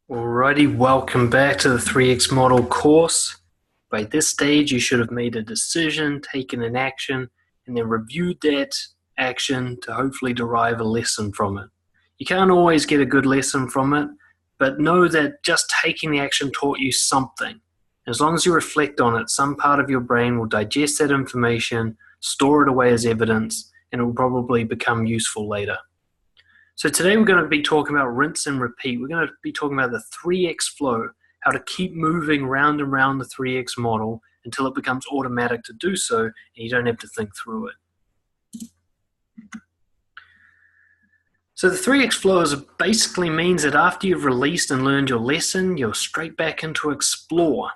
Alrighty, welcome back to the 3X model course. By this stage, you should have made a decision, taken an action, and then reviewed that action to hopefully derive a lesson from it. You can't always get a good lesson from it, but know that just taking the action taught you something. As long as you reflect on it, some part of your brain will digest that information, store it away as evidence, and it will probably become useful later. So today we're going to be talking about rinse and repeat. We're going to be talking about the 3X flow, how to keep moving round and round the 3X model until it becomes automatic to do so and you don't have to think through it. So the 3X flow basically means that after you've released and learned your lesson, you're straight back into explore.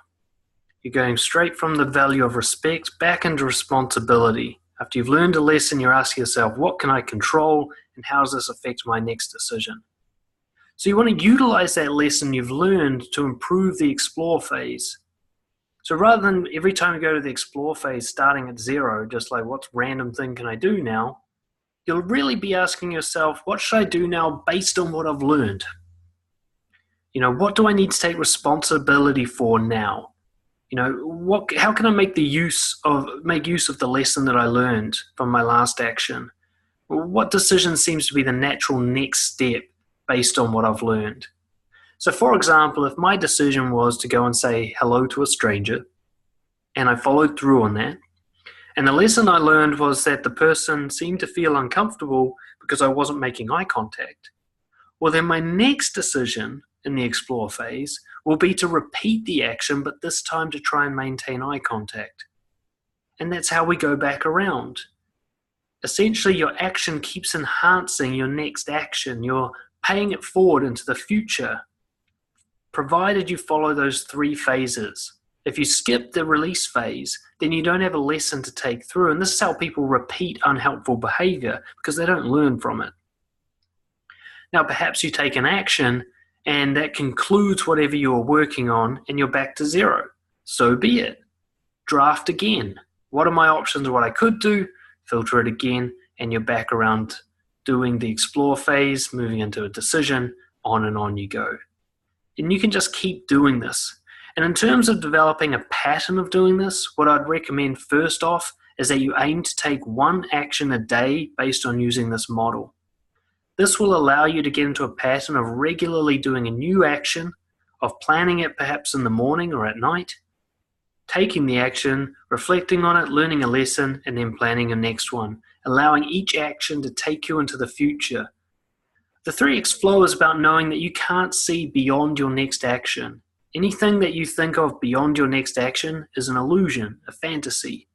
You're going straight from the value of respect back into responsibility. After you've learned a lesson, you're asking yourself, what can I control and how does this affect my next decision? So you want to utilize that lesson you've learned to improve the explore phase. So rather than every time you go to the explore phase starting at zero, just like what random thing can I do now, you'll really be asking yourself, what should I do now based on what I've learned? What do I need to take responsibility for now? How can I make use of the lesson that I learned from my last action? What decision seems to be the natural next step based on what I've learned? So for example, if my decision was to go and say hello to a stranger, and I followed through on that, and the lesson I learned was that the person seemed to feel uncomfortable because I wasn't making eye contact, well then my next decision in the explore phase will be to repeat the action, but this time to try and maintain eye contact. And that's how we go back around. Essentially, your action keeps enhancing your next action. You're paying it forward into the future, provided you follow those three phases. If you skip the release phase, then you don't have a lesson to take through. And this is how people repeat unhelpful behavior, because they don't learn from it. Now, perhaps you take an action and that concludes whatever you are working on and you're back to zero. So be it. Draft again. What are my options, what I could do? Filter it again, and you're back around doing the explore phase, moving into a decision, on and you go. And you can just keep doing this. And in terms of developing a pattern of doing this, what I'd recommend first off is that you aim to take one action a day based on using this model. This will allow you to get into a pattern of regularly doing a new action, of planning it perhaps in the morning or at night, taking the action, reflecting on it, learning a lesson, and then planning a next one, allowing each action to take you into the future. The 3X flow is about knowing that you can't see beyond your next action. Anything that you think of beyond your next action is an illusion, a fantasy.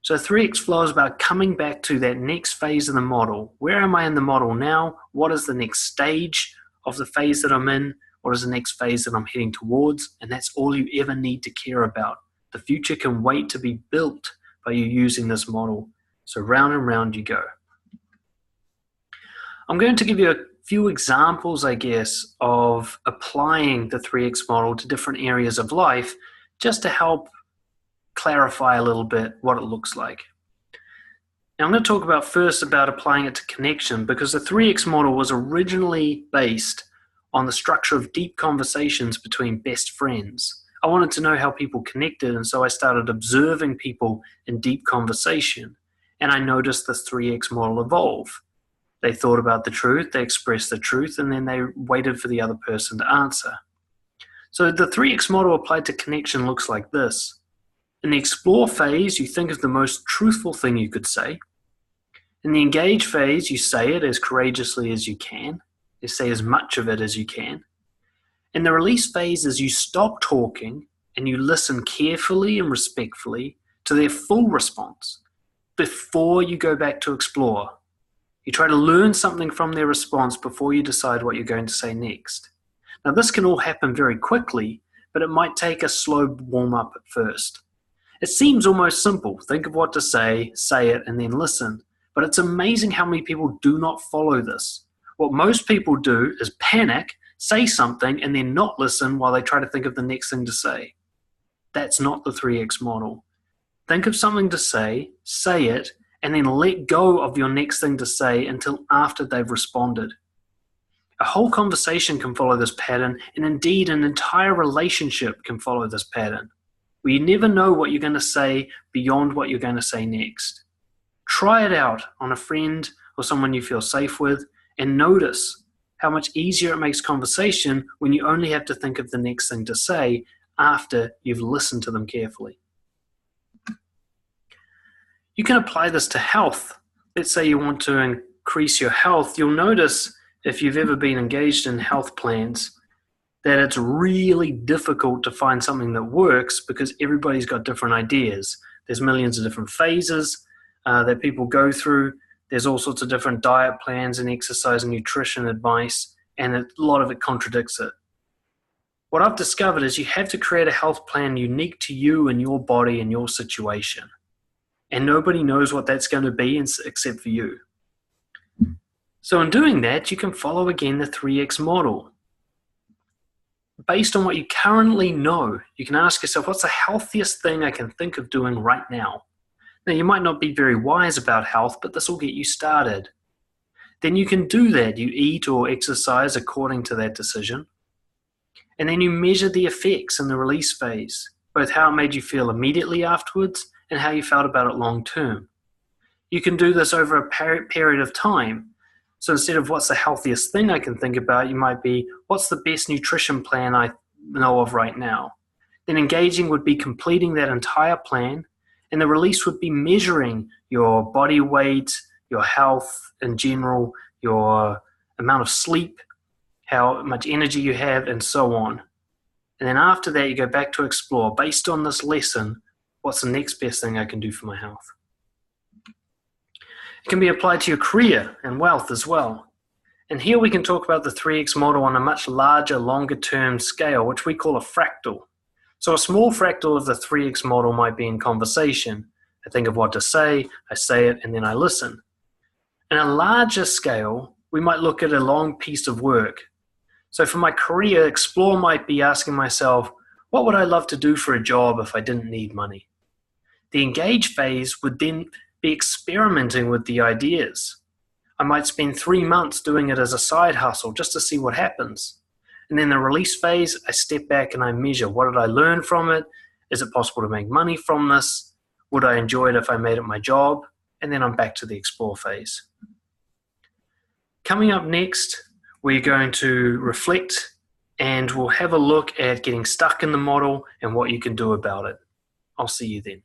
So 3X flow is about coming back to that next phase of the model. Where am I in the model now? What is the next stage of the phase that I'm in? What is the next phase that I'm heading towards? And that's all you ever need to care about. The future can wait to be built by you using this model. So round and round you go. I'm going to give you a few examples, I guess, of applying the 3X model to different areas of life just to help clarify a little bit what it looks like. Now I'm going to talk first about applying it to connection, because the 3X model was originally based on the structure of deep conversations between best friends. I wanted to know how people connected, and so I started observing people in deep conversation, and I noticed the 3X model evolve. They thought about the truth, they expressed the truth, and then they waited for the other person to answer. So the 3X model applied to connection looks like this. In the explore phase, you think of the most truthful thing you could say. In the engage phase, you say it as courageously as you can. You say as much of it as you can. In the release phase is you stop talking and you listen carefully and respectfully to their full response before you go back to explore. You try to learn something from their response before you decide what you're going to say next. Now this can all happen very quickly, but it might take a slow warm-up at first. It seems almost simple. Think of what to say it, and then listen. But it's amazing how many people do not follow this. What most people do is panic, say something, and then not listen while they try to think of the next thing to say. That's not the 3X model. Think of something to say it, and then let go of your next thing to say until after they've responded. A whole conversation can follow this pattern, and indeed an entire relationship can follow this pattern, where you never know what you're going to say beyond what you're going to say next. Try it out on a friend or someone you feel safe with, and notice how much easier it makes conversation when you only have to think of the next thing to say after you've listened to them carefully. You can apply this to health. Let's say you want to increase your health. You'll notice, if you've ever been engaged in health plans, that it's really difficult to find something that works because everybody's got different ideas. There's millions of different phases that people go through. There's all sorts of different diet plans and exercise and nutrition advice, and a lot of it contradicts it. What I've discovered is you have to create a health plan unique to you and your body and your situation. And nobody knows what that's going to be except for you. So in doing that, you can follow again the 3X model. Based on what you currently know, you can ask yourself, what's the healthiest thing I can think of doing right now? Now, you might not be very wise about health, but this will get you started. Then you can do that. You eat or exercise according to that decision. And then you measure the effects in the release phase, both how it made you feel immediately afterwards and how you felt about it long term. You can do this over a period of time. So instead of what's the healthiest thing I can think about, you might be, what's the best nutrition plan I know of right now? Then engaging would be completing that entire plan, and the release would be measuring your body weight, your health in general, your amount of sleep, how much energy you have, and so on. And then after that, you go back to explore, based on this lesson, what's the next best thing I can do for my health? It can be applied to your career and wealth as well. And here we can talk about the 3X model on a much larger, longer-term scale, which we call a fractal. So a small fractal of the 3X model might be in conversation. I think of what to say, I say it, and then I listen. In a larger scale, we might look at a long piece of work. So for my career, explore might be asking myself, what would I love to do for a job if I didn't need money? The engage phase would then be experimenting with the ideas. I might spend 3 months doing it as a side hustle just to see what happens. And then the release phase, I step back and I measure. What did I learn from it? Is it possible to make money from this? Would I enjoy it if I made it my job? And then I'm back to the explore phase. Coming up next, we're going to reflect and we'll have a look at getting stuck in the model and what you can do about it. I'll see you then.